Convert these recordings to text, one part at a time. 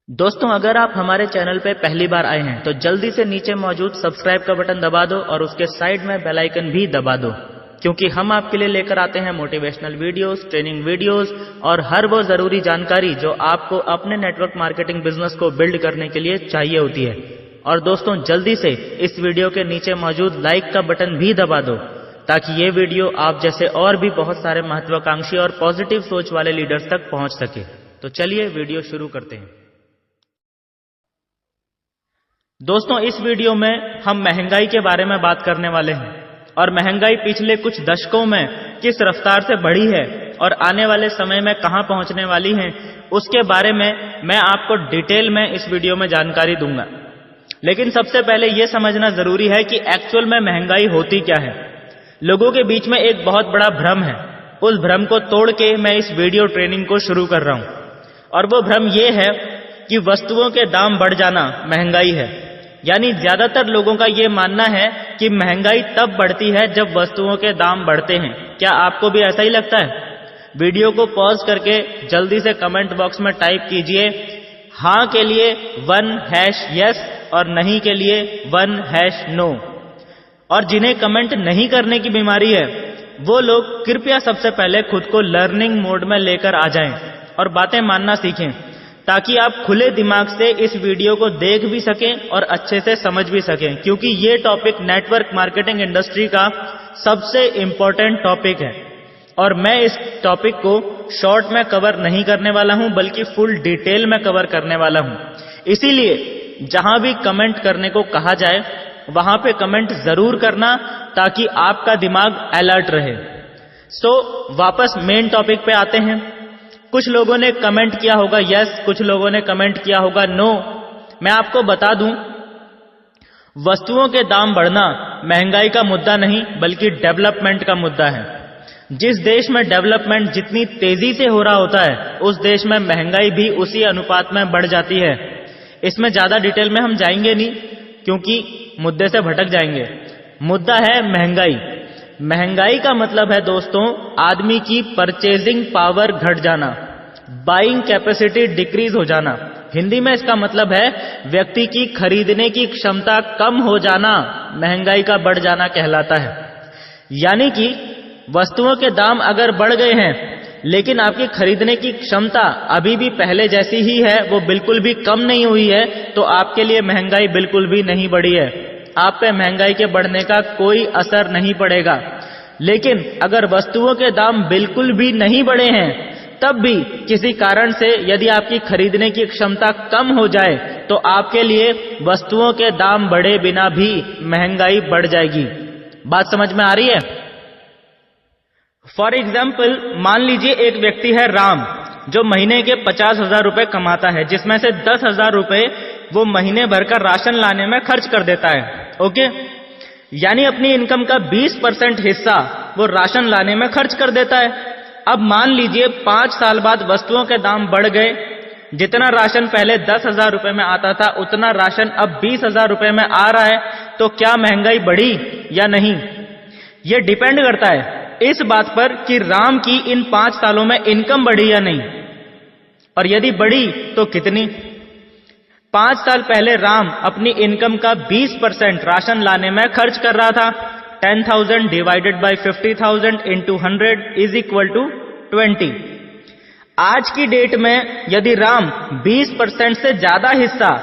दोस्तों, अगर आप हमारे चैनल पे पहली बार आए हैं तो जल्दी से नीचे मौजूद सब्सक्राइब का बटन दबा दो और उसके साइड में बेल आइकन भी दबा दो, क्योंकि हम आपके लिए लेकर आते हैं मोटिवेशनल वीडियोस, ट्रेनिंग वीडियोस और हर वो जरूरी जानकारी जो आपको अपने नेटवर्क मार्केटिंग बिजनेस को बिल्ड करने के लिए चाहिए होती है। और दोस्तों, जल्दी से इस वीडियो के नीचे मौजूद लाइक का बटन भी दबा दो ताकि ये वीडियो आप जैसे और भी बहुत सारे महत्वाकांक्षी और पॉजिटिव सोच वाले लीडर्स तक पहुंच सके। तो चलिए वीडियो शुरू करते हैं। दोस्तों, इस वीडियो में हम महंगाई के बारे में बात करने वाले हैं और महंगाई पिछले कुछ दशकों में किस रफ्तार से बढ़ी है और आने वाले समय में कहां पहुंचने वाली है, उसके बारे में मैं आपको डिटेल में इस वीडियो में जानकारी दूंगा। लेकिन सबसे पहले यह समझना जरूरी है कि एक्चुअल में महंगाई होती क्या है। लोगों के बीच में एक बहुत बड़ा भ्रम है, उस भ्रम को तोड़ के मैं इस वीडियो ट्रेनिंग को शुरू कर रहा हूं। और वो भ्रम यह है कि वस्तुओं के दाम बढ़ जाना महंगाई है। यानी ज्यादातर लोगों का यह मानना है कि महंगाई तब बढ़ती है जब वस्तुओं के दाम बढ़ते हैं। क्या आपको भी ऐसा ही लगता है? वीडियो को पॉज करके जल्दी से कमेंट बॉक्स में टाइप कीजिए हां के लिए 1 yes और नहीं के लिए 1 no। और जिन्हें कमेंट नहीं करने की बीमारी है वो लोग कृपया सबसे पहले खुद को लर्निंग मोड में लेकर आ जाएं और बातें मानना सीखें, ताकि आप खुले दिमाग से इस वीडियो को देख भी सकें और अच्छे से समझ भी सकें, क्योंकि ये टॉपिक नेटवर्क मार्केटिंग इंडस्ट्री का सबसे इंपॉर्टेंट टॉपिक है। और मैं इस टॉपिक को शॉर्ट में कवर नहीं करने वाला हूं, बल्कि फुल डिटेल में कवर करने वाला हूं। इसीलिए जहां भी कमेंट करने को कहा जाए वहां पे कमेंट जरूर करना, ताकि आपका दिमाग अलर्ट रहे। वापस मेन टॉपिक पे आते हैं। कुछ लोगों ने कमेंट किया होगा यस, कुछ लोगों ने कमेंट किया होगा नो। मैं आपको बता दूं, वस्तुओं के दाम बढ़ना महंगाई का मुद्दा नहीं बल्कि डेवलपमेंट का मुद्दा है। जिस देश में डेवलपमेंट जितनी तेजी से हो रहा होता है उस देश में महंगाई भी उसी अनुपात में बढ़ जाती है। इसमें ज्यादा डिटेल में हम जाएंगे नहीं, क्योंकि मुद्दे से भटक जाएंगे। मुद्दा है महंगाई। महंगाई का मतलब है दोस्तों, आदमी की परचेजिंग पावर घट जाना, बाइंग कैपेसिटी डिक्रीज हो जाना। हिंदी में इसका मतलब है व्यक्ति की खरीदने की क्षमता कम हो जाना महंगाई का बढ़ जाना कहलाता है। यानी कि वस्तुओं के दाम अगर बढ़ गए हैं लेकिन आपकी खरीदने की क्षमता अभी भी पहले जैसी ही है, वो बिल्कुल भी कम नहीं हुई है, तो आपके लिए महंगाई बिल्कुल भी नहीं बढ़ी है। आप पे महंगाई के बढ़ने का कोई असर नहीं पड़ेगा। लेकिन अगर वस्तुओं के दाम बिल्कुल भी नहीं बढ़े हैं, तब भी किसी कारण से यदि आपकी खरीदने की क्षमता कम हो जाए तो आपके लिए वस्तुओं के दाम बढ़े बिना भी महंगाई बढ़ जाएगी। बात समझ में आ रही है? फॉर एग्जाम्पल, मान लीजिए एक व्यक्ति है राम, जो महीने के 50,000 रुपए कमाता है, जिसमें से 10,000 रुपए वो महीने भर का राशन लाने में खर्च कर देता है। ओके, यानी अपनी इनकम का 20% हिस्सा वो राशन लाने में खर्च कर देता है। अब मान लीजिए 5 साल बाद वस्तुओं के दाम बढ़ गए, जितना राशन पहले 10,000 रुपए में आता था उतना राशन अब 20,000 रुपए में आ रहा है, तो क्या महंगाई बढ़ी या नहीं? यह डिपेंड करता है इस बात पर कि राम की इन 5 सालों में इनकम बढ़ी या नहीं, और यदि बढ़ी तो कितनी। 5 साल पहले राम अपनी इनकम का 20% राशन लाने में खर्च कर रहा था। 10,000 divided by 50,000 into 100 is equal to 20। आज की डेट में यदि राम 20% से ज्यादा हिस्सा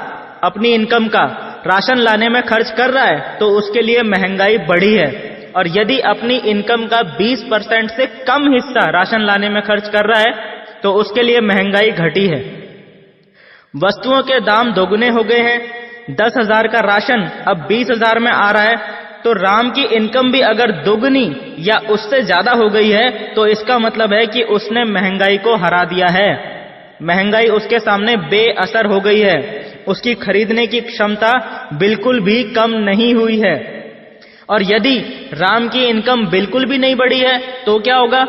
अपनी इनकम का राशन लाने में खर्च कर रहा है तो उसके लिए महंगाई बढ़ी है। और यदि अपनी इनकम का 20% से कम हिस्सा राशन लाने में खर्च कर रहा है तो उसके लिए महंगाई घटी है। वस्तुओं के दाम दोगुने हो गए हैं। 10,000 का राशन अब 20,000 में आ रहा है, तो राम की इनकम भी अगर दोगुनी या उससे ज्यादा हो गई है तो इसका मतलब है कि उसने महंगाई को हरा दिया है। महंगाई उसके सामने बेअसर हो गई है, उसकी खरीदने की क्षमता बिल्कुल भी कम नहीं हुई है। और यदि राम की इनकम बिल्कुल भी नहीं बढ़ी है तो क्या होगा?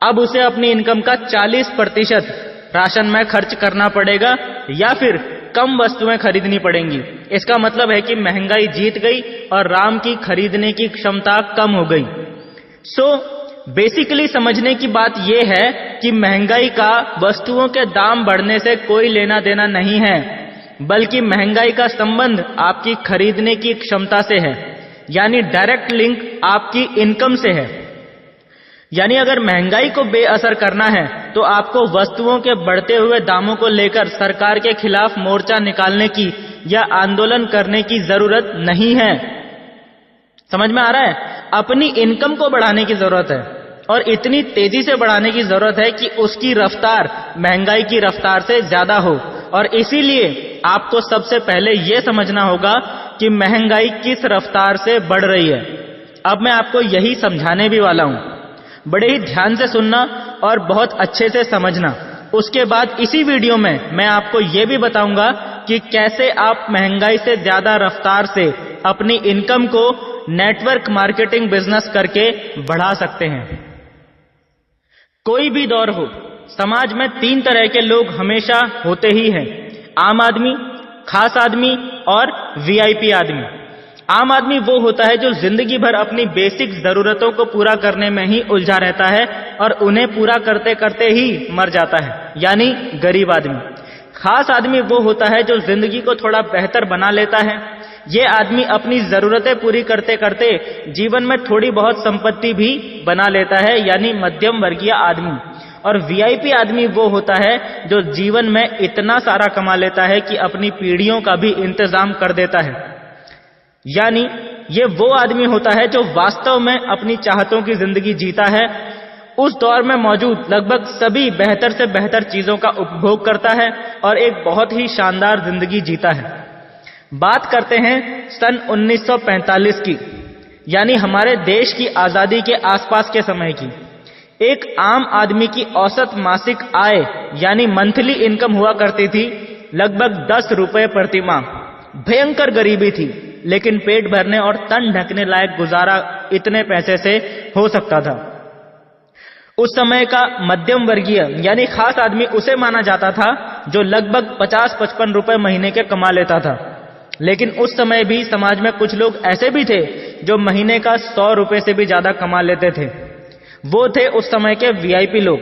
अब उसे अपनी इनकम का 40% राशन में खर्च करना पड़ेगा या फिर कम वस्तुएं खरीदनी पड़ेंगी। इसका मतलब है कि महंगाई जीत गई और राम की खरीदने की क्षमता कम हो गई। बेसिकली समझने की बात यह है कि महंगाई का वस्तुओं के दाम बढ़ने से कोई लेना देना नहीं है, बल्कि महंगाई का संबंध आपकी खरीदने की क्षमता से है, यानी डायरेक्ट लिंक आपकी इनकम से है। यानी अगर महंगाई को बेअसर करना है तो आपको वस्तुओं के बढ़ते हुए दामों को लेकर सरकार के खिलाफ मोर्चा निकालने की या आंदोलन करने की जरूरत नहीं है। समझ में आ रहा है? अपनी इनकम को बढ़ाने की जरूरत है, और इतनी तेजी से बढ़ाने की जरूरत है कि उसकी रफ्तार महंगाई की रफ्तार से ज्यादा हो। और इसीलिए आपको सबसे पहले यह समझना होगा कि महंगाई किस रफ्तार से बढ़ रही है। अब मैं आपको यही समझाने भी वाला हूं, बड़े ही ध्यान से सुनना और बहुत अच्छे से समझना। उसके बाद इसी वीडियो में मैं आपको यह भी बताऊंगा कि कैसे आप महंगाई से ज्यादा रफ्तार से अपनी इनकम को नेटवर्क मार्केटिंग बिजनेस करके बढ़ा सकते हैं। कोई भी दौर हो, समाज में 3 तरह के लोग हमेशा होते ही हैं: आम आदमी, खास आदमी और वीआईपी आदमी। आम आदमी वो होता है जो जिंदगी भर अपनी बेसिक जरूरतों को पूरा करने में ही उलझा रहता है और उन्हें पूरा करते करते ही मर जाता है, यानी गरीब आदमी। खास आदमी वो होता है जो जिंदगी को थोड़ा बेहतर बना लेता है। ये आदमी अपनी जरूरतें पूरी करते करते जीवन में थोड़ी बहुत संपत्ति भी बना लेता है, यानी मध्यम वर्गीय आदमी। और वीआईपी आदमी वो होता है जो जीवन में इतना सारा कमा लेता है कि अपनी पीढ़ियों का भी इंतजाम कर देता है। यानी ये वो आदमी होता है जो वास्तव में अपनी चाहतों की जिंदगी जीता है, उस दौर में मौजूद लगभग सभी बेहतर से बेहतर चीजों का उपभोग करता है और एक बहुत ही शानदार जिंदगी जीता है। बात करते हैं सन 1945 की, यानी हमारे देश की आजादी के आसपास के समय की। एक आम आदमी की औसत मासिक आय यानी मंथली इनकम हुआ करती थी लगभग 10 रुपए प्रति माह। भयंकर गरीबी थी, लेकिन पेट भरने और तन ढकने लायक गुजारा इतने पैसे से हो सकता था। उस समय का मध्यम वर्गीय यानी खास आदमी उसे माना जाता था जो लगभग 50-55 रुपए महीने के कमा लेता था। लेकिन उस समय भी समाज में कुछ लोग ऐसे भी थे जो महीने का 100 रुपए से भी ज्यादा कमा लेते थे। वो थे उस समय के वीआईपी लोग।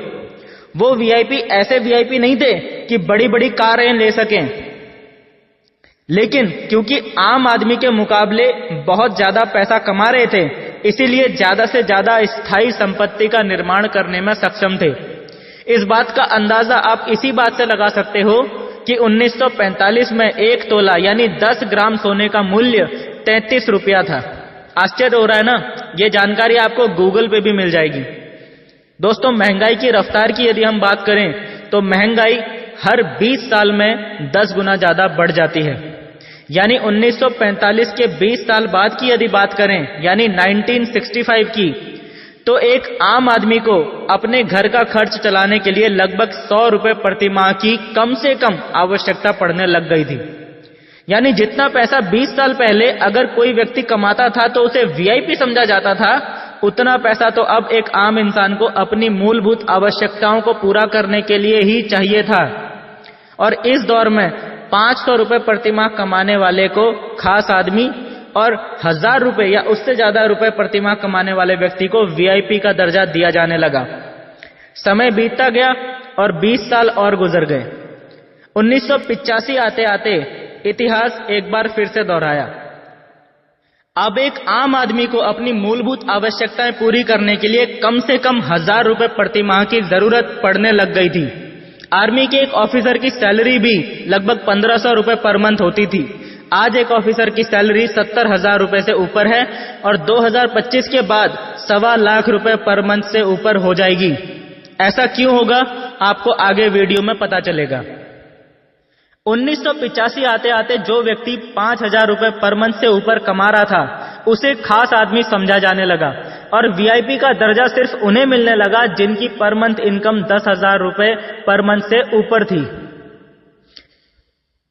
वो वीआईपी ऐसे वीआईपी नहीं थे कि बड़ी बड़ी कारें ले सकें, लेकिन क्योंकि आम आदमी के मुकाबले बहुत ज्यादा पैसा कमा रहे थे, इसीलिए ज्यादा से ज्यादा स्थायी संपत्ति का निर्माण करने में सक्षम थे। इस बात का अंदाजा आप इसी बात से लगा सकते हो कि 1945 में 1 तोला यानी 10 ग्राम सोने का मूल्य 33 रुपया था। आश्चर्य हो रहा है ना? ये जानकारी आपको गूगल पे भी मिल जाएगी। दोस्तों, महंगाई की रफ्तार की यदि हम बात करें तो महंगाई हर 20 साल में 10 गुना ज्यादा बढ़ जाती है। यानी 1945 के 20 साल बाद की यदि बात करें, यानी 1965 की, तो एक आम आदमी को अपने घर का खर्च चलाने के लिए लगभग 100 रुपए प्रति माह की कम से कम आवश्यकता पड़ने लग गई थी। यानी जितना पैसा 20 साल पहले अगर कोई व्यक्ति कमाता था तो उसे वीआईपी समझा जाता था, उतना पैसा तो अब एक आम इंसान को अपनी मूलभूत आवश्यकताओं को पूरा करने के लिए ही चाहिए था। और इस दौर में 500 रुपए प्रति माह कमाने वाले को खास आदमी और 1000 रुपए या उससे ज्यादा रुपए प्रति माह कमाने वाले व्यक्ति को वीआईपी का दर्जा दिया जाने लगा। समय बीतता गया और 20 साल और गुजर गए। 1985 आते आते इतिहास एक बार फिर से दोहराया। अब एक आम आदमी को अपनी मूलभूत आवश्यकताएं पूरी करने के लिए कम से कम 1000 रुपए प्रति माह की जरूरत पड़ने लग गई थी। आर्मी के एक ऑफिसर की सैलरी भी लगभग 1500 रुपए पर मंथ होती थी। आज एक ऑफिसर की सैलरी 70,000 रुपए से ऊपर है और 2025 के बाद 1.25 लाख रुपए पर मंथ से ऊपर हो जाएगी। ऐसा क्यों होगा, आपको आगे वीडियो में पता चलेगा। 1985 आते आते जो व्यक्ति 5,000 रुपए पर मंथ से ऊपर कमा रहा था उसे खास आदमी समझा जाने लगा और वीआईपी का दर्जा सिर्फ उन्हें मिलने लगा जिनकी पर मंथ इनकम 10,000 रुपए पर मंथ से ऊपर थी।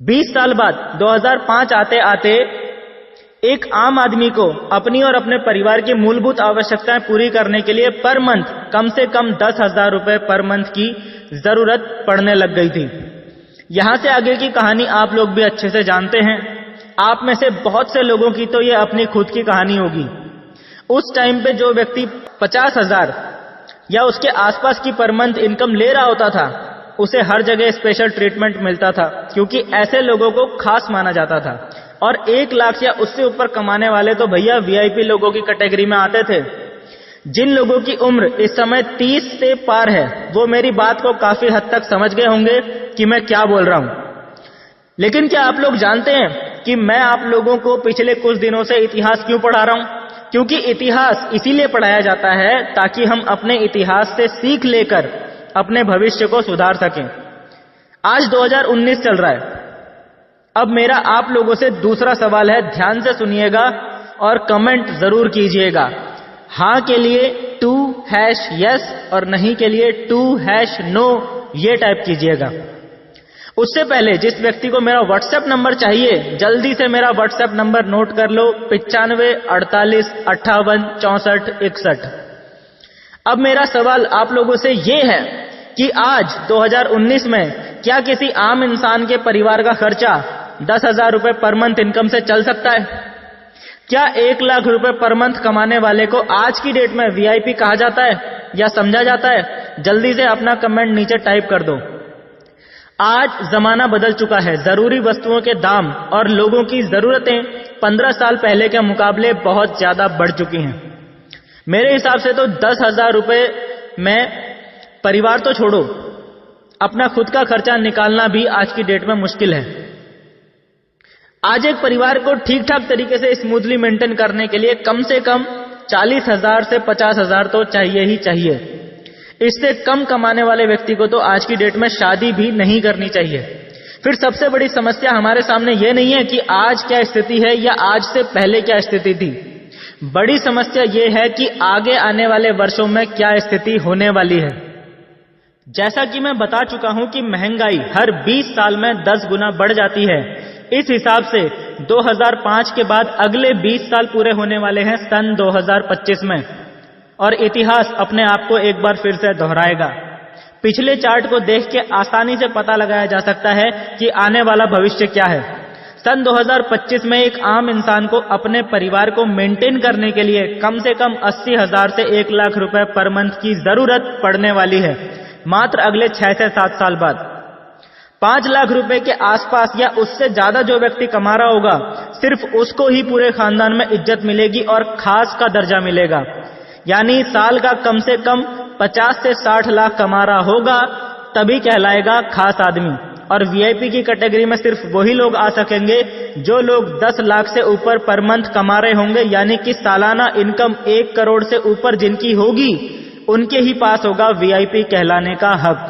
20 साल बाद 2005 आते आते एक आम आदमी को अपनी और अपने परिवार की मूलभूत आवश्यकताएं पूरी करने के लिए पर मंथ कम से कम 10,000 रुपए पर मंथ की जरूरत पड़ने लग गई थी। यहां से आगे की कहानी आप लोग भी अच्छे से जानते हैं। आप में से बहुत से लोगों की तो ये अपनी खुद की कहानी होगी। उस टाइम पे जो व्यक्ति 50,000 या उसके आसपास की पर मंथ इनकम ले रहा होता था, उसे हर जगह स्पेशल ट्रीटमेंट मिलता था, क्योंकि ऐसे लोगों को खास माना जाता था। और 1 लाख या उससे ऊपर कमाने वाले तो भैया वीआईपी लोगों की कैटेगरी में आते थे। जिन लोगों की उम्र इस समय 30 से पार है, वो मेरी बात को काफी हद तक समझ गए होंगे कि मैं क्या बोल रहा हूं। लेकिन क्या आप लोग जानते हैं कि मैं आप लोगों को पिछले कुछ दिनों से इतिहास क्यों पढ़ा रहा हूं? क्योंकि इतिहास इसीलिए पढ़ाया जाता है ताकि हम अपने इतिहास से सीख लेकर अपने भविष्य को सुधार सकें। आज 2019 चल रहा है। अब मेरा आप लोगों से दूसरा सवाल है, ध्यान से सुनिएगा और कमेंट जरूर कीजिएगा। हां के लिए 2#yes और नहीं के लिए 2#no ये टाइप कीजिएगा। उससे पहले जिस व्यक्ति को मेरा व्हाट्सएप नंबर चाहिए, जल्दी से मेरा व्हाट्सएप नंबर नोट कर लो, 95 48 58 64 61। अब मेरा सवाल आप लोगों से ये है कि आज 2019 में क्या किसी आम इंसान के परिवार का खर्चा 10,000 रुपए पर मंथ इनकम से चल सकता है? क्या 1 लाख रुपए पर मंथ कमाने वाले को आज की डेट में वीआईपी कहा जाता है या समझा जाता है? जल्दी से अपना कमेंट नीचे टाइप कर दो। आज जमाना बदल चुका है। जरूरी वस्तुओं के दाम और लोगों की जरूरतें 15 साल पहले के मुकाबले बहुत ज्यादा बढ़ चुकी हैं। मेरे हिसाब से तो 10,000 रुपए में परिवार तो छोड़ो, अपना खुद का खर्चा निकालना भी आज की डेट में मुश्किल है। आज एक परिवार को ठीक ठाक तरीके से स्मूथली मेंटेन करने के लिए कम से कम 40,000 से 50,000 तो चाहिए ही चाहिए। इससे कम कमाने वाले व्यक्ति को तो आज की डेट में शादी भी नहीं करनी चाहिए। फिर सबसे बड़ी समस्या हमारे सामने यह नहीं है कि आज क्या स्थिति है या आज से पहले क्या स्थिति थी। बड़ी समस्या यह है कि आगे आने वाले वर्षों में क्या स्थिति होने वाली है। जैसा कि मैं बता चुका हूं कि महंगाई हर 20 साल में 10 गुना बढ़ जाती है। इस हिसाब से 2005 के बाद अगले 20 साल पूरे होने वाले हैं सन 2025 में, और इतिहास अपने आप को एक बार फिर से दोहराएगा। पिछले चार्ट को देख के आसानी से पता लगाया जा सकता है कि आने वाला भविष्य क्या है। सन 2025 में एक आम इंसान को अपने परिवार को मेंटेन करने के लिए कम से कम 80,000 से 1 लाख रुपए पर मंथ की जरूरत पड़ने वाली है, मात्र अगले 6 से 7 साल बाद। 5 लाख रुपए के आसपास या उससे ज्यादा जो व्यक्ति कमा रहा होगा, सिर्फ उसको ही पूरे खानदान में इज्जत मिलेगी और खास का दर्जा मिलेगा। यानी साल का कम से कम 50 से 60 लाख कमा रहा होगा तभी कहलाएगा खास आदमी। और वीआईपी की कैटेगरी में सिर्फ वही लोग आ सकेंगे जो लोग 10 लाख से ऊपर पर मंथ कमा रहे होंगे, यानी कि सालाना इनकम 1 करोड़ से ऊपर जिनकी होगी, उनके ही पास होगा वीआईपी कहलाने का हक।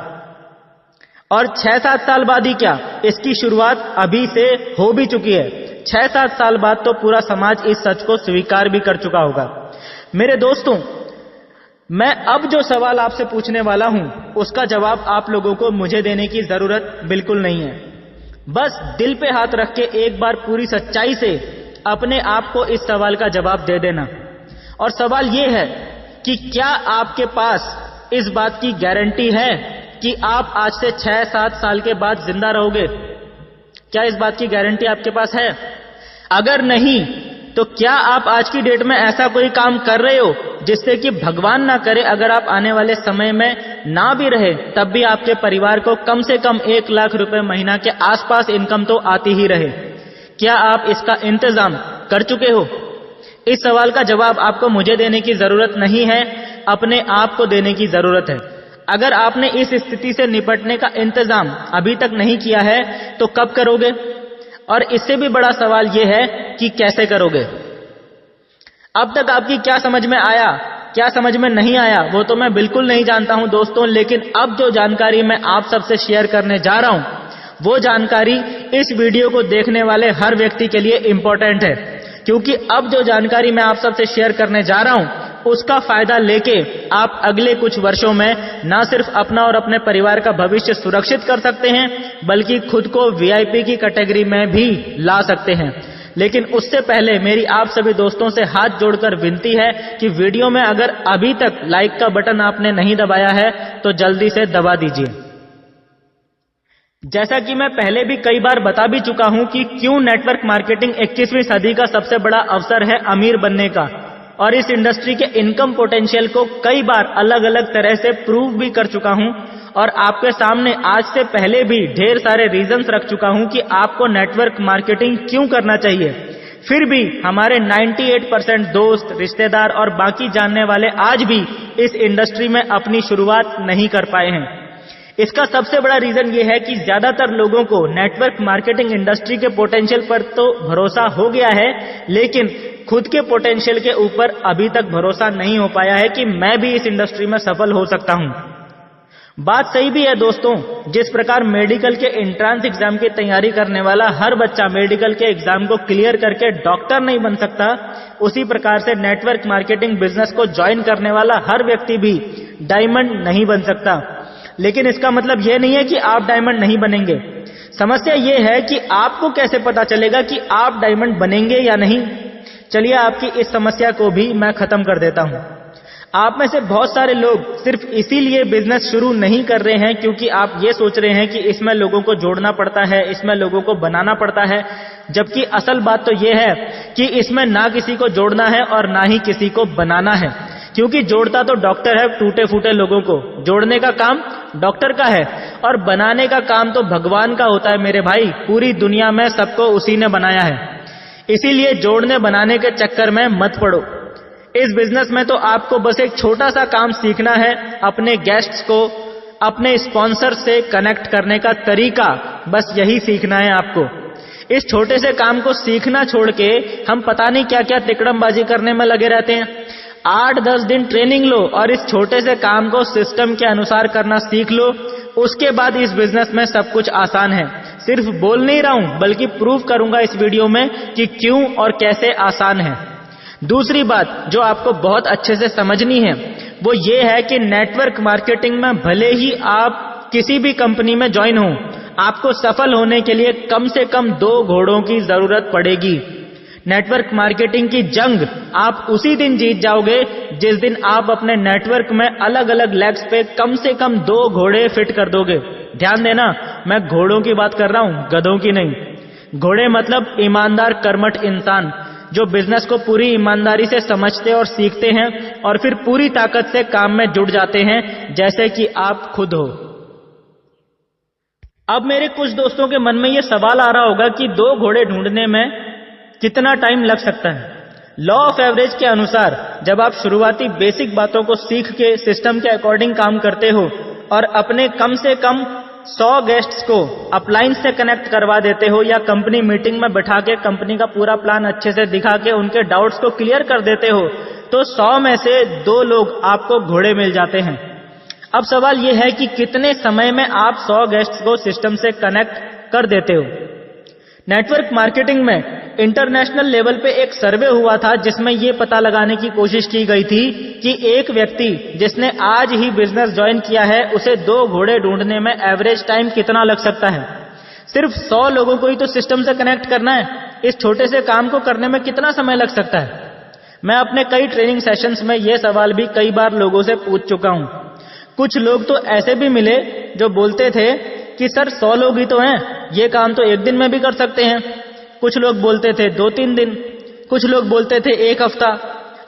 और 6-7 साल बाद ही क्या, इसकी शुरुआत अभी से हो भी चुकी है। 6-7 साल बाद तो पूरा समाज इस सच को स्वीकार भी कर चुका होगा। मेरे दोस्तों, मैं अब जो सवाल आपसे पूछने वाला हूं, उसका जवाब आप लोगों को मुझे देने की जरूरत बिल्कुल नहीं है। बस दिल पे हाथ रख के एक बार पूरी सच्चाई से अपने आप को इस सवाल का जवाब दे देना। और सवाल यह है कि क्या आपके पास इस बात की गारंटी है कि आप आज से 6-7 साल के बाद जिंदा रहोगे? क्या इस बात की गारंटी आपके पास है? अगर नहीं, तो क्या आप आज की डेट में ऐसा कोई काम कर रहे हो जिससे कि भगवान ना करे अगर आप आने वाले समय में ना भी रहे तब भी आपके परिवार को कम से कम 1 लाख रुपए महीना के आसपास इनकम तो आती ही रहे? क्या आप इसका इंतजाम कर चुके हो? इस सवाल का जवाब आपको मुझे देने की जरूरत नहीं है, अपने आप को देने की जरूरत है। अगर आपने इस स्थिति से निपटने का इंतजाम अभी तक नहीं किया है तो कब करोगे? और इससे भी बड़ा सवाल यह है कि कैसे करोगे? अब तक आपकी क्या समझ में आया, क्या समझ में नहीं आया, वो तो मैं बिल्कुल नहीं जानता हूं दोस्तों। लेकिन अब जो जानकारी मैं आप सबसे शेयर करने जा रहा हूं, वो जानकारी इस वीडियो को देखने वाले हर व्यक्ति के लिए इंपॉर्टेंट है। क्योंकि अब जो जानकारी मैं आप सबसे शेयर करने जा रहा हूं, उसका फायदा लेके आप अगले कुछ वर्षों में ना सिर्फ अपना और अपने परिवार का भविष्य सुरक्षित कर सकते हैं, बल्कि खुद को वीआईपी की कैटेगरी में भी ला सकते हैं। लेकिन उससे पहले मेरी आप सभी दोस्तों से हाथ जोड़कर विनती है कि वीडियो में अगर अभी तक लाइक का बटन आपने नहीं दबाया है तो जल्दी से दबा दीजिए। जैसा कि मैं पहले भी कई बार बता भी चुका हूं कि क्यों नेटवर्क मार्केटिंग 21वीं सदी का सबसे बड़ा अवसर है अमीर बनने का। और इस इंडस्ट्री के इनकम पोटेंशियल को कई बार अलग अलग तरह से प्रूव भी कर चुका हूं और आपके सामने आज से पहले भी ढेर सारे रीजंस रख चुका हूं कि आपको नेटवर्क मार्केटिंग क्यों करना चाहिए। फिर भी हमारे 98% दोस्त, रिश्तेदार और बाकी जानने वाले आज भी इस इंडस्ट्री में अपनी शुरुआत नहीं कर पाए हैं। इसका सबसे बड़ा रीजन ये है कि ज्यादातर लोगों को नेटवर्क मार्केटिंग इंडस्ट्री के पोटेंशियल पर तो भरोसा हो गया है, लेकिन खुद के पोटेंशियल के ऊपर अभी तक भरोसा नहीं हो पाया है कि मैं भी इस इंडस्ट्री में सफल हो सकता हूं। बात सही भी है दोस्तों, जिस प्रकार मेडिकल के एंट्रेंस एग्जाम की तैयारी करने वाला हर बच्चा मेडिकल के एग्जाम को क्लियर करके डॉक्टर नहीं बन सकता, उसी प्रकार से नेटवर्क मार्केटिंग बिजनेस को ज्वाइन करने वाला हर व्यक्ति भी डायमंड नहीं बन सकता। लेकिन इसका मतलब यह नहीं है कि आप डायमंड नहीं बनेंगे। समस्या यह है कि आपको कैसे पता चलेगा कि आप डायमंड बनेंगे या नहीं। चलिए आपकी इस समस्या को भी मैं खत्म कर देता हूं। आप में से बहुत सारे लोग सिर्फ इसीलिए बिजनेस शुरू नहीं कर रहे हैं क्योंकि आप ये सोच रहे हैं कि इसमें लोगों को जोड़ना पड़ता है, इसमें लोगों को बनाना पड़ता है, जबकि असल बात तो ये है कि इसमें ना किसी को जोड़ना है और ना ही किसी को बनाना है। क्योंकि जोड़ता तो डॉक्टर है टूटे फूटे लोगों को, जोड़ने का काम डॉक्टर का है और बनाने का काम तो भगवान का होता है मेरे भाई। पूरी दुनिया में सबको उसी ने बनाया है, इसीलिए जोड़ने बनाने के चक्कर में मत पड़ो। इस बिजनेस में तो आपको बस एक छोटा सा काम सीखना है, अपने गेस्ट्स को अपने स्पॉन्सर से कनेक्ट करने का तरीका, बस यही सीखना है आपको। इस छोटे से काम को सीखना छोड़ के हम पता नहीं क्या क्या तिकड़मबाजी करने में लगे रहते हैं। 8-10 दिन ट्रेनिंग लो और इस छोटे से काम को सिस्टम के अनुसार करना सीख लो, उसके बाद इस बिजनेस में सब कुछ आसान है। सिर्फ बोल नहीं रहा हूं बल्कि प्रूव करूंगा इस वीडियो में कि क्यों और कैसे आसान है। दूसरी बात जो आपको बहुत अच्छे से समझनी है वो ये है कि नेटवर्क मार्केटिंग में भले ही आप किसी भी कंपनी में ज्वाइन हो, आपको सफल होने के लिए कम से कम 2 घोड़ों की जरूरत पड़ेगी। नेटवर्क मार्केटिंग की जंग आप उसी दिन जीत जाओगे जिस दिन आप अपने नेटवर्क में अलग अलग लेग्स पे कम से कम 2 घोड़े फिट कर दोगे। ध्यान देना, मैं घोड़ों की बात कर रहा हूं, गधों की नहीं। घोड़े मतलब ईमानदार कर्मठ इंसान जो बिजनेस को पूरी ईमानदारी से समझते और सीखते हैं और फिर पूरी ताकत से काम में जुट जाते हैं, जैसे कि आप खुद हो। अब मेरे कुछ दोस्तों के मन में यह सवाल आ रहा होगा कि 2 घोड़े ढूंढने में कितना टाइम लग सकता है। लॉ ऑफ एवरेज के अनुसार जब आप शुरुआती बेसिक बातों को सीख के सिस्टम के अकॉर्डिंग काम करते हो और अपने कम से कम 100 गेस्ट्स को अपलाइन से कनेक्ट करवा देते हो या कंपनी मीटिंग में बैठा के कंपनी का पूरा प्लान अच्छे से दिखा के उनके डाउट्स को क्लियर कर देते हो, तो 100 में से 2 लोग आपको घोड़े मिल जाते हैं। अब सवाल यह है कि कितने समय में आप 100 गेस्ट्स को सिस्टम से कनेक्ट कर देते हो। नेटवर्क मार्केटिंग में इंटरनेशनल लेवल पे एक सर्वे हुआ था जिसमें यह पता लगाने की कोशिश की गई थी कि एक व्यक्ति जिसने आज ही बिजनेस ज्वाइन किया है उसे 2 घोड़े ढूंढने में एवरेज टाइम कितना लग सकता है। सिर्फ 100 लोगों को ही तो सिस्टम से कनेक्ट करना है, इस छोटे से काम को करने में कितना समय लग सकता है। मैं अपने कई ट्रेनिंग सेशंस में यह सवाल भी कई बार लोगों से पूछ चुका हूं। कुछ लोग तो ऐसे भी मिले जो बोलते थे कि सर 100 लोग ही तो हैं, ये काम तो 1 दिन में भी कर सकते हैं। कुछ लोग बोलते थे 2-3 दिन, कुछ लोग बोलते थे 1 हफ्ता,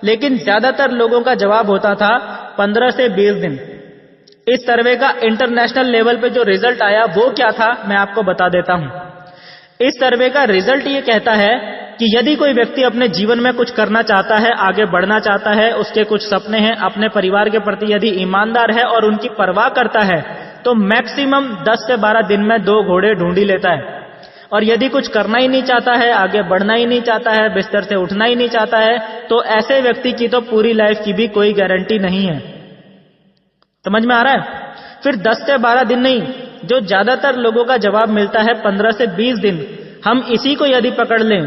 लेकिन ज्यादातर लोगों का जवाब होता था 15 से 20 दिन। इस सर्वे का इंटरनेशनल लेवल पे जो रिजल्ट आया वो क्या था मैं आपको बता देता हूं। इस सर्वे का रिजल्ट ये कहता है कि यदि कोई व्यक्ति अपने जीवन में कुछ करना चाहता है, आगे बढ़ना चाहता है, उसके कुछ सपने हैं, अपने परिवार के प्रति यदि ईमानदार है और उनकी परवाह करता है, तो मैक्सिमम 10 से 12 दिन में 2 घोड़े ढूंढ ही लेता है। और यदि कुछ करना ही नहीं चाहता है, आगे बढ़ना ही नहीं चाहता है, बिस्तर से उठना ही नहीं चाहता है, तो ऐसे व्यक्ति की तो पूरी लाइफ की भी कोई गारंटी नहीं है। समझ में आ रहा है? फिर 10 से 12 दिन नहीं, जो ज्यादातर लोगों का जवाब मिलता है 15 से 20 दिन। हम इसी को यदि पकड़ लें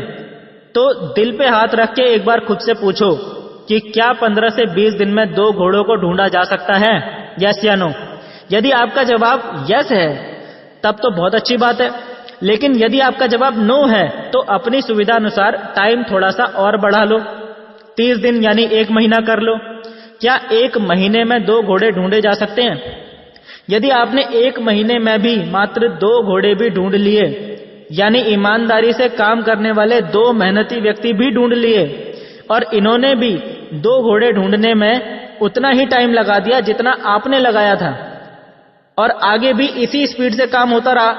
तो दिल पे हाथ रख के एक बार खुद से पूछो कि क्या 15 से 20 दिन में 2 घोड़ों को ढूंढा जा सकता है? यस या नो? यदि आपका जवाब यस है तब तो बहुत अच्छी बात है, लेकिन यदि आपका जवाब नो है तो अपनी सुविधा अनुसार टाइम थोड़ा सा और बढ़ा लो, 30 दिन यानी 1 महीना कर लो। क्या 1 महीने में 2 घोड़े ढूंढे जा सकते हैं? यदि आपने 1 महीने में भी मात्र 2 घोड़े भी ढूंढ लिए, यानी ईमानदारी से काम करने वाले 2 मेहनती व्यक्ति भी ढूंढ लिए, और इन्होंने भी 2 घोड़े ढूंढने में उतना ही टाइम लगा दिया जितना आपने लगाया था, और आगे भी इसी स्पीड से काम होता रहा,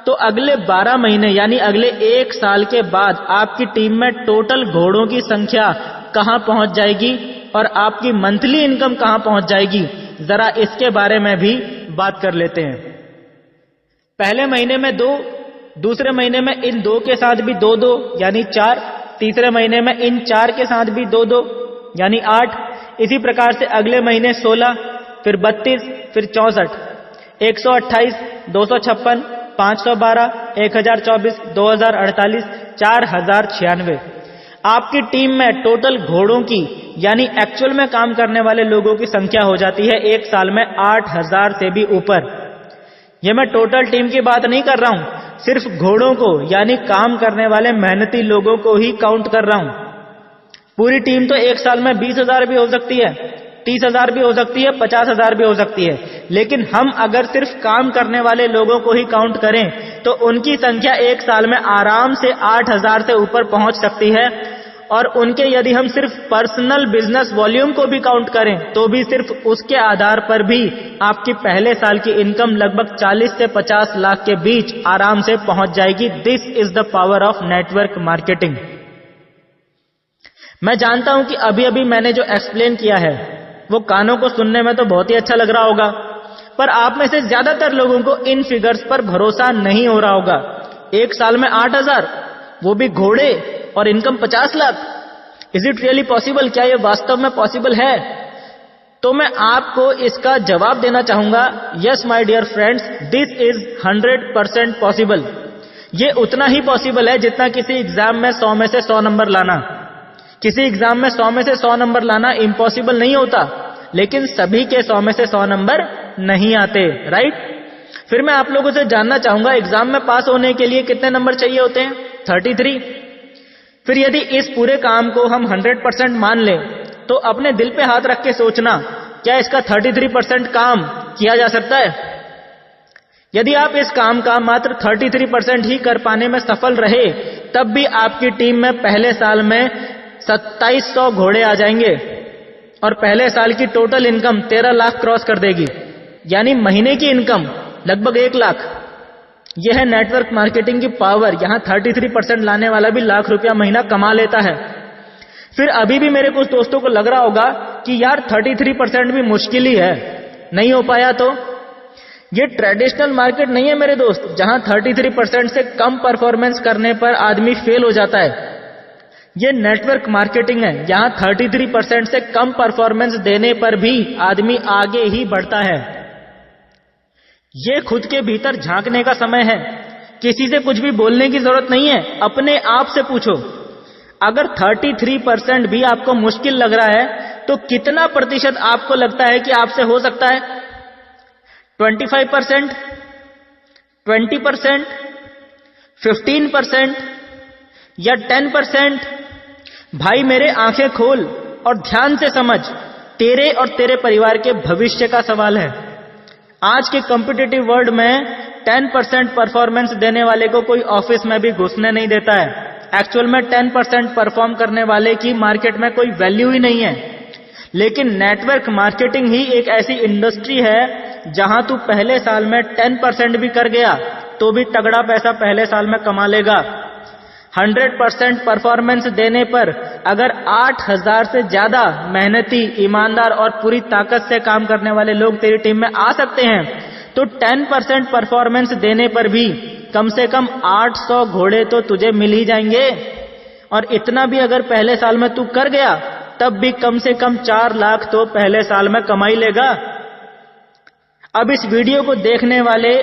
तो अगले 12 महीने यानी अगले 1 साल के बाद आपकी टीम में टोटल घोड़ों की संख्या कहां पहुंच जाएगी और आपकी मंथली इनकम कहां पहुंच जाएगी, जरा इसके बारे में भी बात कर लेते हैं। पहले महीने में 2, दूसरे महीने में इन 2 के साथ भी 2-2 यानी 4, तीसरे महीने में इन 4 के साथ भी 2-2 यानी 8, इसी प्रकार से अगले महीने 16, फिर 32, फिर 64, 128, 256, 512, 1024, 2048, 4096। आपकी टीम में टोटल घोड़ों की यानी एक्चुअल में काम करने वाले लोगों की संख्या हो जाती है 1 साल में 8000 से भी ऊपर। यह मैं टोटल टीम की बात नहीं कर रहा हूं, सिर्फ घोड़ों को यानी काम करने वाले मेहनती लोगों को ही काउंट कर रहा हूं। पूरी टीम तो 1 साल में 20,000 भी हो सकती है, 30,000 भी हो सकती है, 50,000 भी हो सकती है, लेकिन हम अगर सिर्फ काम करने वाले लोगों को ही काउंट करें तो उनकी संख्या 1 साल में आराम से 8000 से ऊपर पहुंच सकती है। और उनके यदि हम सिर्फ पर्सनल बिजनेस वॉल्यूम को भी काउंट करें तो भी सिर्फ उसके आधार पर भी आपकी पहले साल की इनकम लगभग 40 से 50 लाख के बीच आराम से पहुंच जाएगी। This is the power of network marketing. मैं जानता हूं कि अभी अभी मैंने जो एक्सप्लेन किया है वो कानों को सुनने में तो बहुत ही अच्छा लग रहा होगा, पर आप में से ज्यादातर लोगों को इन फिगर्स पर भरोसा नहीं हो रहा होगा। 1 साल में 8000, वो भी घोड़े, और income 50 lakh. Is it really possible? क्या ये वास्तव में पॉसिबल है? तो मैं आपको इसका जवाब देना चाहूंगा, yes my dear friends, this is 100% possible. ये उतना ही पॉसिबल है जितना किसी एग्जाम में 100 में से 100 नंबर लाना। किसी एग्जाम में 100 में से 100 नंबर लाना इम्पॉसिबल नहीं होता, लेकिन सभी के 100 में से 100 नंबर नहीं आते, राइट? फिर मैं आप लोगों से जानना चाहूंगा, एग्जाम में पास होने के लिए कितने नंबर चाहिए होते हैं? 33। फिर यदि इस पूरे काम को हम 100% मान लें तो अपने दिल पे हाथ रख के सोचना, क्या इसका 33% काम किया जा सकता है? यदि आप इस काम का मात्र 33% ही कर पाने में सफल रहे, तब भी आपकी टीम में पहले साल में 2700 घोड़े आ जाएंगे और पहले साल की टोटल इनकम 13 लाख क्रॉस कर देगी, यानी महीने की इनकम लगभग 1 लाख। यह है नेटवर्क मार्केटिंग की पावर। यहां 33% लाने वाला भी लाख रुपया महीना कमा लेता है। फिर अभी भी मेरे कुछ दोस्तों को लग रहा होगा कि यार 33% भी मुश्किल ही है, नहीं हो पाया तो? ये ट्रेडिशनल मार्केट नहीं है मेरे दोस्त, जहां 33% से कम परफॉर्मेंस करने पर आदमी फेल हो जाता है। ये नेटवर्क मार्केटिंग है, यहां 33% से कम परफॉर्मेंस देने पर भी आदमी आगे ही बढ़ता है। ये खुद के भीतर झांकने का समय है। किसी से कुछ भी बोलने की जरूरत नहीं है, अपने आप से पूछो, अगर 33% भी आपको मुश्किल लग रहा है तो कितना प्रतिशत आपको लगता है कि आपसे हो सकता है? 25%, 20%, 15% या 10%? भाई मेरे आंखें खोल और ध्यान से समझ, तेरे और तेरे परिवार के भविष्य का सवाल है। आज के कॉम्पिटिटिव वर्ल्ड में 10% परफॉर्मेंस देने वाले को कोई ऑफिस में भी घुसने नहीं देता है। एक्चुअल में 10% परफॉर्म करने वाले की मार्केट में कोई वैल्यू ही नहीं है। लेकिन नेटवर्क मार्केटिंग ही एक ऐसी इंडस्ट्री है जहां तू पहले साल में 10% भी कर गया तो भी तगड़ा पैसा पहले साल में कमा लेगा। 100% परफॉर्मेंस देने पर अगर 8000 से ज्यादा मेहनती, ईमानदार और पूरी ताकत से काम करने वाले लोग तेरी टीम में आ सकते हैं, तो 10% परफॉर्मेंस देने पर भी कम से कम 800 घोड़े तो तुझे मिल ही जाएंगे। और इतना भी अगर पहले साल में तू कर गया तब भी कम से कम 4 लाख तो पहले साल में कमाई लेगा। अब इस वीडियो को देखने वाले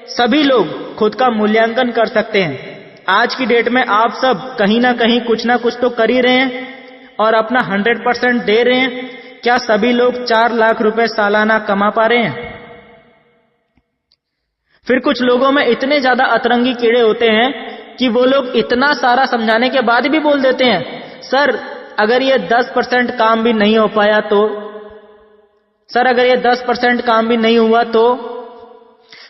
सभी लोग खुद का मूल्यांकन कर सकते हैं। आज की डेट में आप सब कहीं ना कहीं कुछ ना कुछ तो कर ही रहे हैं और अपना 100% दे रहे हैं। क्या सभी लोग 4 लाख रुपए सालाना कमा पा रहे हैं? फिर कुछ लोगों में इतने ज्यादा अतरंगी कीड़े होते हैं कि वो लोग इतना सारा समझाने के बाद भी बोल देते हैं, सर अगर ये 10% काम भी नहीं हो पाया तो, सर अगर ये 10% काम भी नहीं हुआ तो।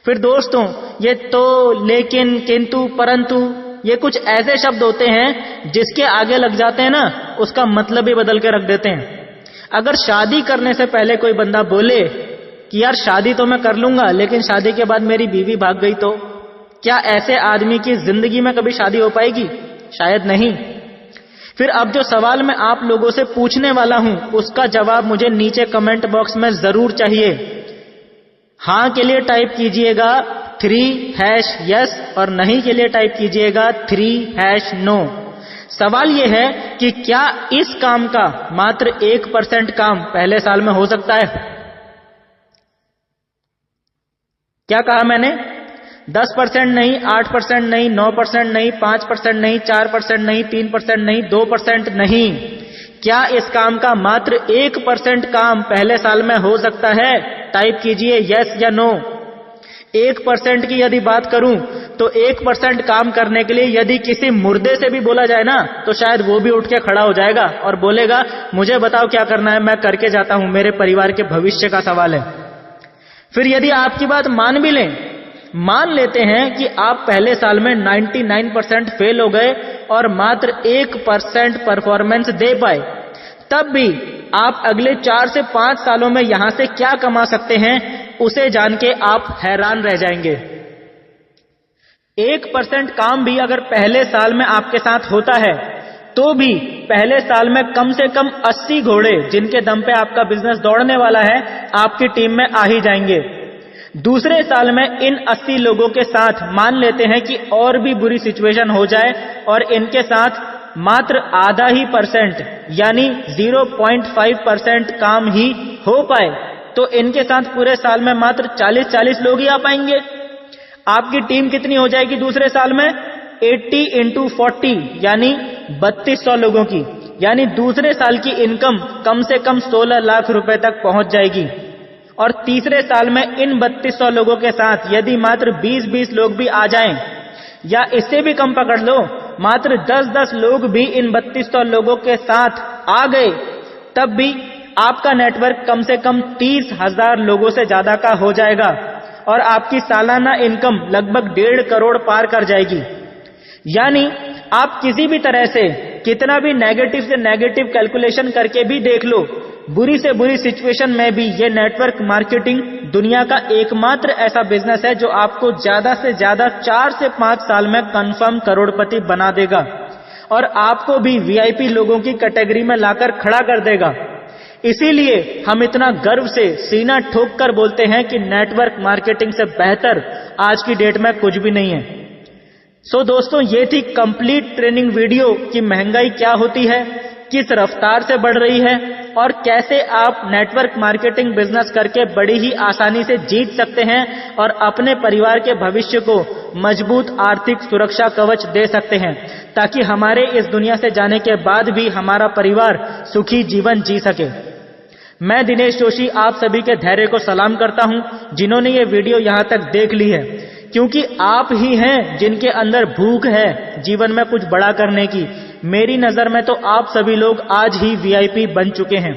फिर दोस्तों ये तो, लेकिन, किंतु, परंतु, ये कुछ ऐसे शब्द होते हैं जिसके आगे लग जाते हैं ना, उसका मतलब ही बदल के रख देते हैं। अगर शादी करने से पहले कोई बंदा बोले कि यार शादी तो मैं कर लूंगा लेकिन शादी के बाद मेरी बीवी भाग गई, तो क्या ऐसे आदमी की जिंदगी में कभी शादी हो पाएगी? शायद नहीं। फिर अब जो सवाल मैं आप लोगों से पूछने वाला हूं उसका जवाब मुझे नीचे कमेंट बॉक्स में जरूर चाहिए। हां के लिए टाइप कीजिएगा 3#yes और नहीं के लिए टाइप कीजिएगा 3#no। सवाल यह है कि क्या इस काम का मात्र 1% काम पहले साल में हो सकता है? क्या कहा मैंने? 10% नहीं, 8% नहीं, 9% नहीं, 5% नहीं, 4% नहीं, 3% नहीं, 2% नहीं। क्या इस काम का मात्र 1% काम पहले साल में हो सकता है? टाइप कीजिए यस या नो। 1% की यदि बात करूं तो 1% काम करने के लिए यदि किसी मुर्दे से भी बोला जाए ना तो शायद वो भी उठ के खड़ा हो जाएगा और बोलेगा मुझे बताओ क्या करना है, मैं करके जाता हूं, मेरे परिवार के भविष्य का सवाल है। फिर यदि आपकी बात मान लेते हैं कि आप पहले साल में 99% फेल हो गए और मात्र 1% परफॉर्मेंस दे पाए, तब भी आप अगले 4 से 5 सालों में यहां से क्या कमा सकते हैं उसे जान के आप हैरान रह जाएंगे। 1% काम भी अगर पहले साल में आपके साथ होता है तो भी पहले साल में कम से कम 80 घोड़े जिनके दम पे आपका बिजनेस दौड़ने वाला है आपकी टीम में आ ही जाएंगे। दूसरे साल में इन 80 लोगों के साथ मान लेते हैं कि और भी बुरी सिचुएशन हो जाए और इनके साथ मात्र आधा ही % यानी 0.5% काम ही हो पाए, तो इनके साथ पूरे साल में मात्र 40 लोग ही आ पाएंगे। आपकी टीम कितनी हो जाएगी दूसरे साल में? 80 × 40 यानी 3200 लोगों की, यानी दूसरे साल की इनकम कम से कम 16 लाख रुपए तक पहुंच जाएगी। और तीसरे साल में इन 3200 लोगों के साथ यदि मात्र 20 लोग भी आ जाएं, या इससे भी कम पकड़ लो, मात्र 10 लोग भी इन 3200 लोगों के साथ आ गए, तब भी आपका नेटवर्क कम से कम 30,000 लोगों से ज्यादा का हो जाएगा और आपकी सालाना इनकम लगभग 1.5 करोड़ पार कर जाएगी। यानी आप किसी भी तरह से कितना भी नेगेटिव से नेगेटिव कैलकुलेशन करके भी देख लो, बुरी से बुरी सिचुएशन में भी ये नेटवर्क मार्केटिंग दुनिया का एकमात्र ऐसा बिजनेस है जो आपको ज्यादा से ज्यादा 4 से 5 साल में कंफर्म करोड़पति बना देगा और आपको भी वीआईपी लोगों की कैटेगरी में लाकर खड़ा कर देगा। इसीलिए हम इतना गर्व से सीना ठोक कर बोलते हैं कि नेटवर्क मार्केटिंग से बेहतर आज की डेट में कुछ भी नहीं है। सो दोस्तों, ये थी कंप्लीट ट्रेनिंग वीडियो कि महंगाई क्या होती है, किस रफ्तार से बढ़ रही है और कैसे आप नेटवर्क मार्केटिंग बिजनेस करके बड़ी ही आसानी से जीत सकते हैं और अपने परिवार के भविष्य को मजबूत आर्थिक सुरक्षा कवच दे सकते हैं, ताकि हमारे इस दुनिया से जाने के बाद भी हमारा परिवार सुखी जीवन जी सके। मैं दिनेश जोशी आप सभी के धैर्य को सलाम करता हूं जिन्होंने ये वीडियो यहां तक देख ली है, क्योंकि आप ही हैं जिनके अंदर भूख है जीवन में कुछ बड़ा करने की। मेरी नजर में तो आप सभी लोग आज ही वीआईपी बन चुके हैं।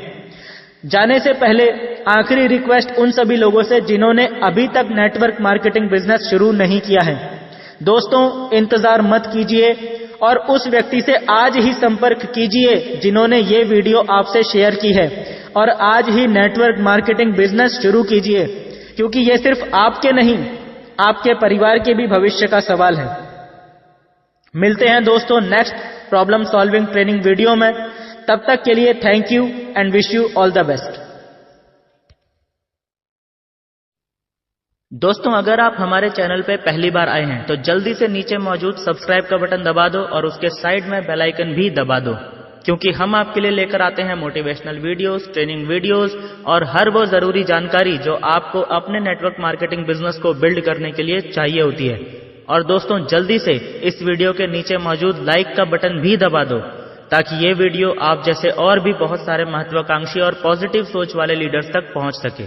जाने से पहले आखिरी रिक्वेस्ट उन सभी लोगों से जिन्होंने अभी तक नेटवर्क मार्केटिंग बिजनेस शुरू नहीं किया है, दोस्तों इंतजार मत कीजिए और उस व्यक्ति से आज ही संपर्क कीजिए जिन्होंने ये वीडियो आपसे शेयर की है और आज ही नेटवर्क मार्केटिंग बिजनेस शुरू कीजिए, क्योंकि ये सिर्फ आपके नहीं आपके परिवार के भी भविष्य का सवाल है। मिलते हैं दोस्तों next problem solving training video में। तब तक के लिए thank you and wish you all the best. दोस्तों, अगर आप हमारे चैनल पे पहली बार आए हैं तो जल्दी से नीचे मौजूद सब्सक्राइब का बटन दबा दो और उसके साइड में बेल आइकन भी दबा दो, क्योंकि हम आपके लिए लेकर आते हैं मोटिवेशनल वीडियोस, ट्रेनिंग वीडियोस और हर वो जरूरी जानकारी जो आपको अपने नेटवर्क मार्केटिंग बिजनेस को बिल्ड करने के लिए चाहिए होती है। और दोस्तों, जल्दी से इस वीडियो के नीचे मौजूद लाइक का बटन भी दबा दो, ताकि ये वीडियो आप जैसे और भी बहुत सारे महत्वाकांक्षी और पॉजिटिव सोच वाले लीडर्स तक पहुंच सके।